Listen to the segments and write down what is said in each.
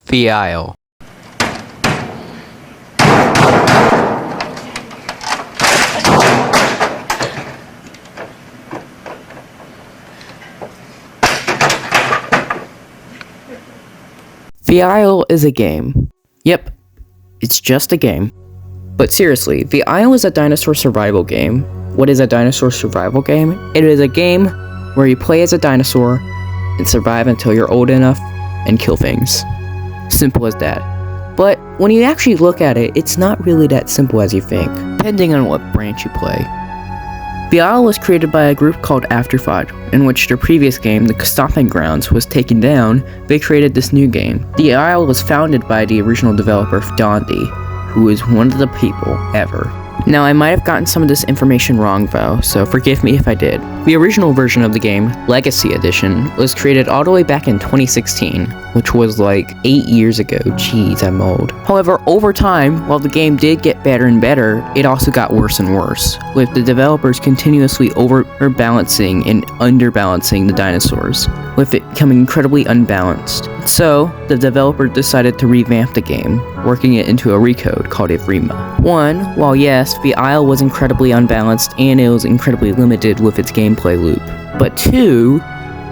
The Isle. The Isle is a game. Yep, it's just a game. But seriously, The Isle is a dinosaur survival game. What is a dinosaur survival game? It is a game where you play as a dinosaur and survive until you're old enough and kill things. Simple as that. But when you actually look at it, it's not really that simple as you think, depending on what branch you play. The Isle was created by a group called Afterthought, in which their previous game, The Stomping Grounds, was taken down. They created this new game. The Isle was founded by the original developer, Dondi, who is one of the people ever. Now, I might have gotten some of this information wrong though, so forgive me if I did. The original version of the game, Legacy Edition, was created all the way back in 2016, which was like 8 years ago. Jeez, I'm old. However, over time, while the game did get better and better, it also got worse and worse, with the developers continuously overbalancing and underbalancing the dinosaurs, with it becoming incredibly unbalanced. So, the developer decided to revamp the game, working it into a recode called Evrima. One, while yes, the Isle was incredibly unbalanced and it was incredibly limited with its gameplay loop. But two,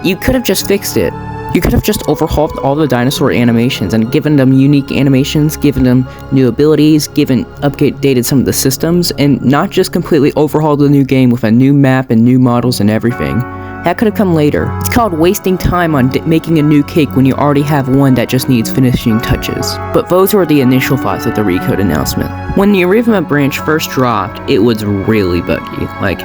you could have just fixed it. You could have just overhauled all the dinosaur animations and given them unique animations, given them new abilities, updated some of the systems, and not just completely overhauled the new game with a new map and new models and everything. That could have come later. It's called wasting time on making a new cake when you already have one that just needs finishing touches. But those were the initial thoughts of the recode announcement. When the Evrima branch first dropped, it was really buggy. Like,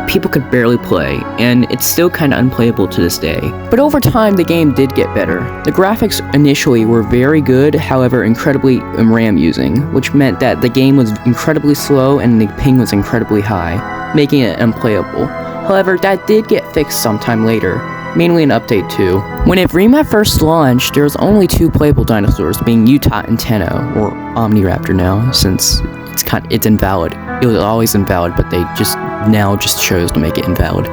people could barely play, and it's still kinda unplayable to this day. But over time, the game did get better. The graphics initially were very good, however incredibly RAM using, which meant that the game was incredibly slow and the ping was incredibly high, making it unplayable. However, that did get fixed sometime later, mainly in Update 2. When Evrima first launched, there was only 2 playable dinosaurs, being Utah and Tenno, or Omniraptor now, since it's invalid. It was always invalid, but they just chose to make it invalid.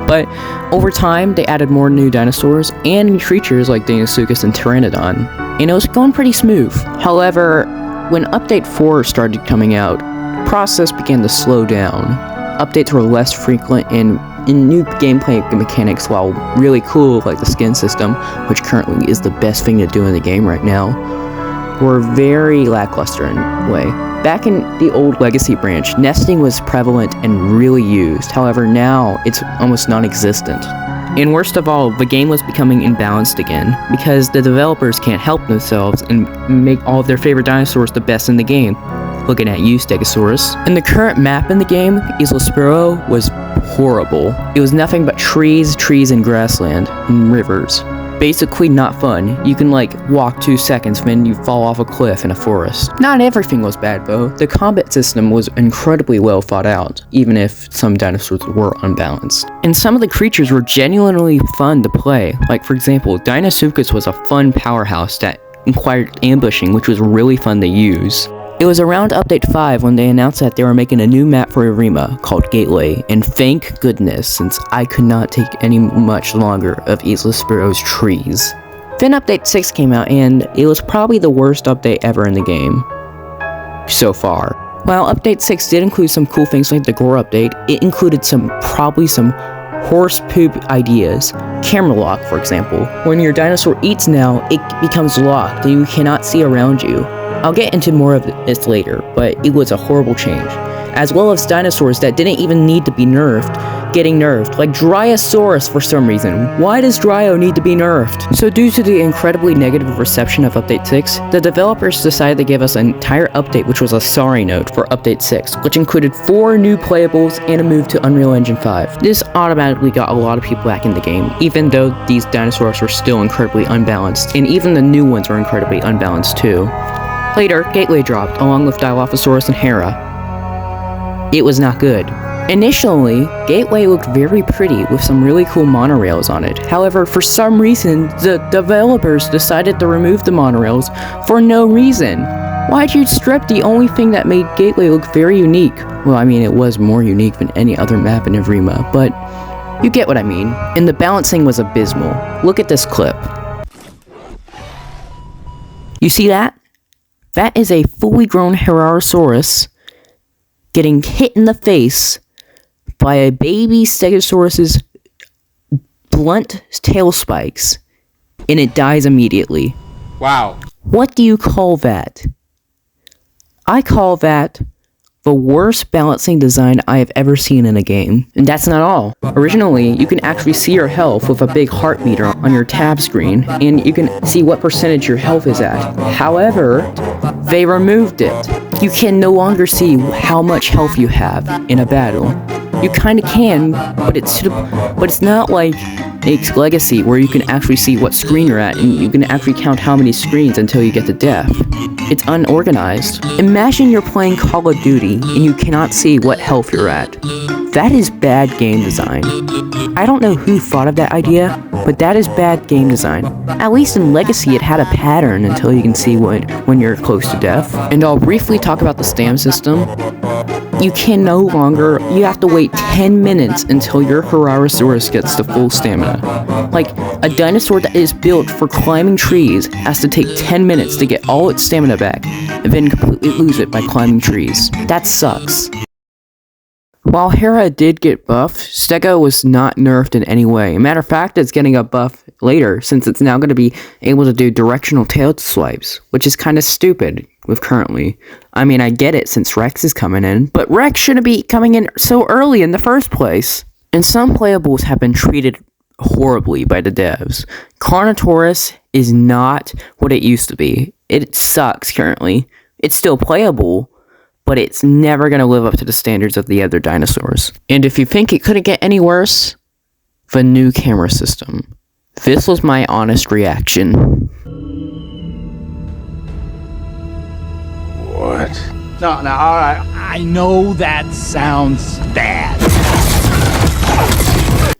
But over time, they added more new dinosaurs and new creatures like Deinosuchus and Pteranodon, and it was going pretty smooth. However, when Update 4 started coming out, the process began to slow down. Updates were less frequent and new gameplay mechanics, while really cool, like the skin system, which currently is the best thing to do in the game right now, were very lackluster in a way. Back in the old Legacy branch, nesting was prevalent and really used. However, now it's almost non-existent. And worst of all, the game was becoming imbalanced again, because the developers can't help themselves and make all of their favorite dinosaurs the best in the game. Looking at you, Stegosaurus. And the current map in the game, Isla Spiro, was horrible. It was nothing but trees, and grassland, and rivers. Basically not fun. You can walk 2 seconds, then you fall off a cliff in a forest. Not everything was bad though. The combat system was incredibly well thought out, even if some dinosaurs were unbalanced. And some of the creatures were genuinely fun to play. Like for example, Deinosuchus was a fun powerhouse that required ambushing, which was really fun to use. It was around Update 5 when they announced that they were making a new map for Evrima called Gateway, and thank goodness, since I could not take any much longer of Isla Spiro's trees. Then Update 6 came out, and it was probably the worst update ever in the game so far. While Update 6 did include some cool things like the gore update, it included probably some horse poop ideas. Camera lock, for example. When your dinosaur eats now, it becomes locked and you cannot see around you. I'll get into more of this later, but it was a horrible change. As well as dinosaurs that didn't even need to be nerfed, getting nerfed, like Dryosaurus for some reason. Why does Dryo need to be nerfed? So due to the incredibly negative reception of Update 6, the developers decided to give us an entire update, which was a sorry note for Update 6, which included 4 new playables and a move to Unreal Engine 5. This automatically got a lot of people back in the game, even though these dinosaurs were still incredibly unbalanced, and even the new ones were incredibly unbalanced too. Later, Gateway dropped, along with Dilophosaurus and Hera. It was not good. Initially, Gateway looked very pretty with some really cool monorails on it. However, for some reason, the developers decided to remove the monorails for no reason. Why'd you strip the only thing that made Gateway look very unique? Well, I mean, it was more unique than any other map in Evrima, but you get what I mean. And the balancing was abysmal. Look at this clip. You see that? That is a fully grown Herosaurus getting hit in the face by a baby Stegosaurus's blunt tail spikes, and it dies immediately. Wow. What do you call that? I call that the worst balancing design I have ever seen in a game. And that's not all. Originally, you can actually see your health with a big heart meter on your tab screen, and you can see what percentage your health is at. However, they removed it. You can no longer see how much health you have in a battle. You kinda can, but it's not like Ape's Legacy, where you can actually see what screen you're at, and you can actually count how many screens until you get to death. It's unorganized. Imagine you're playing Call of Duty, and you cannot see what health you're at. That is bad game design. I don't know who thought of that idea, but that is bad game design. At least in Legacy, it had a pattern until you can see when you're close to death. And I'll briefly talk about the stam system. You can no longer, you have to wait 10 minutes until your Herosaurus gets to full stamina. Like, a dinosaur that is built for climbing trees has to take 10 minutes to get all its stamina back, and then completely lose it by climbing trees. That sucks. While Hera did get buffed, Stego was not nerfed in any way. Matter of fact, it's getting a buff later, since it's now going to be able to do directional tail swipes, which is kind of stupid with currently. I mean, I get it since Rex is coming in, but Rex shouldn't be coming in so early in the first place. And some playables have been treated horribly by the devs. Carnotaurus is not what it used to be. It sucks currently. It's still playable, but it's never going to live up to the standards of the other dinosaurs. And if you think it couldn't get any worse, the new camera system. This was my honest reaction. What? No, alright. I know that sounds bad.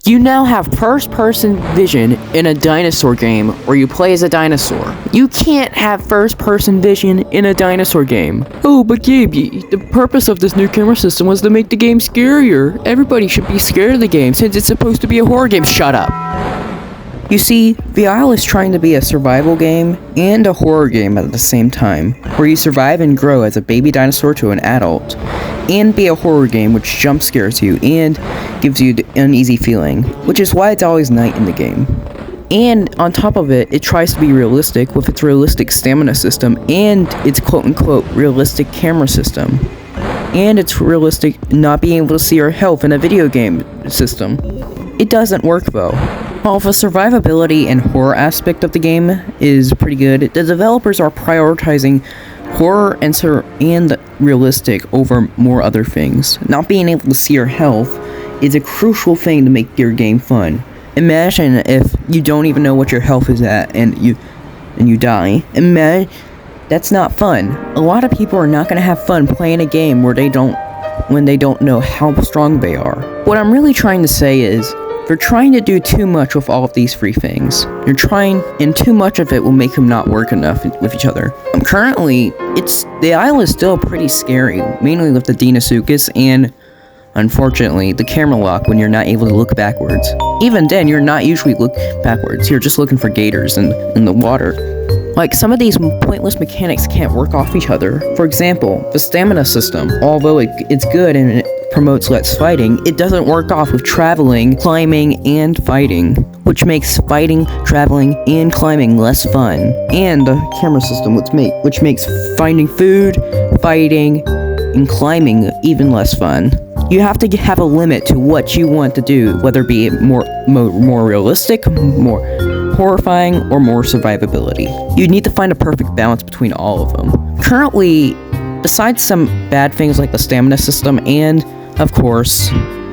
You now have first-person vision in a dinosaur game where you play as a dinosaur. You can't have first-person vision in a dinosaur game. Oh, but Gabe, the purpose of this new camera system was to make the game scarier. Everybody should be scared of the game since it's supposed to be a horror game. Shut up. You see, The Isle is trying to be a survival game and a horror game at the same time, where you survive and grow as a baby dinosaur to an adult, and be a horror game which jump scares you and gives you the uneasy feeling, which is why it's always night in the game. And on top of it, it tries to be realistic with its realistic stamina system and its quote-unquote realistic camera system. And its realistic not being able to see your health in a video game system. It doesn't work though. While the survivability and horror aspect of the game is pretty good, the developers are prioritizing horror and realistic over more other things. Not being able to see your health is a crucial thing to make your game fun. Imagine if you don't even know what your health is at and you die. That's not fun. A lot of people are not going to have fun playing a game when they don't know how strong they are. What I'm really trying to say is, they're trying to do too much with all of these free things. And too much of it will make them not work enough with each other. Currently, the Isle is still pretty scary, mainly with the Deinosuchus and, unfortunately, the camera lock when you're not able to look backwards. Even then, you're not usually looking backwards, you're just looking for gators in the water. Like, some of these pointless mechanics can't work off each other. For example, the stamina system, although it's good and it promotes less fighting, it doesn't work off with traveling, climbing, and fighting, which makes fighting, traveling, and climbing less fun. And the camera system, which makes finding food, fighting, and climbing even less fun. You have to have a limit to what you want to do, whether it be more realistic, more horrifying, or more survivability. You need to find a perfect balance between all of them. Currently, besides some bad things like the stamina system and, of course,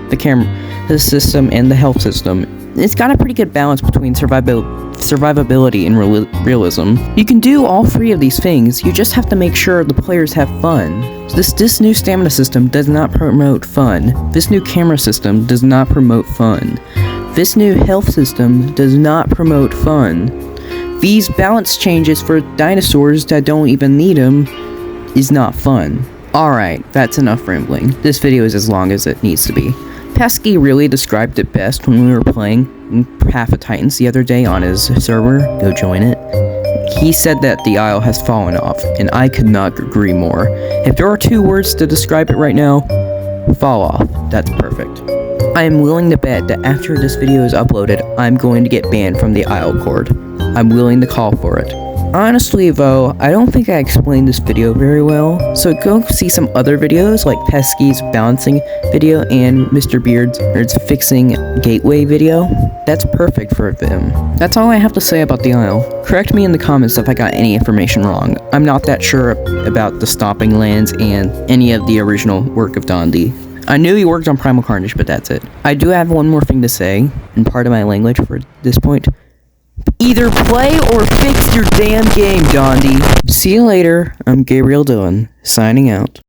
the system and the health system, it's got a pretty good balance between survivability and realism. You can do all three of these things, you just have to make sure the players have fun. This new stamina system does not promote fun. This new camera system does not promote fun. This new health system does not promote fun. These balance changes for dinosaurs that don't even need them is not fun. Alright, that's enough rambling. This video is as long as it needs to be. Pesky really described it best when we were playing Path of Titans the other day on his server. Go join it. He said that the aisle has fallen off, and I could not agree more. If there are 2 words to describe it right now, fall off. That's perfect. I am willing to bet that after this video is uploaded, I'm going to get banned from the aisle cord. I'm willing to call for it. Honestly though, I don't think I explained this video very well, so go see some other videos like Pesky's balancing video and Mr. Beard's fixing gateway video. That's perfect for them. That's all I have to say about the aisle. Correct me in the comments if I got any information wrong. I'm not that sure about the stopping lands and any of the original work of Dondi. I knew he worked on Primal Carnage, but that's it. I do have one more thing to say, and part of my language for this point. Either play or fix your damn game, Dondi. See you later. I'm Gabriel Dillon, signing out.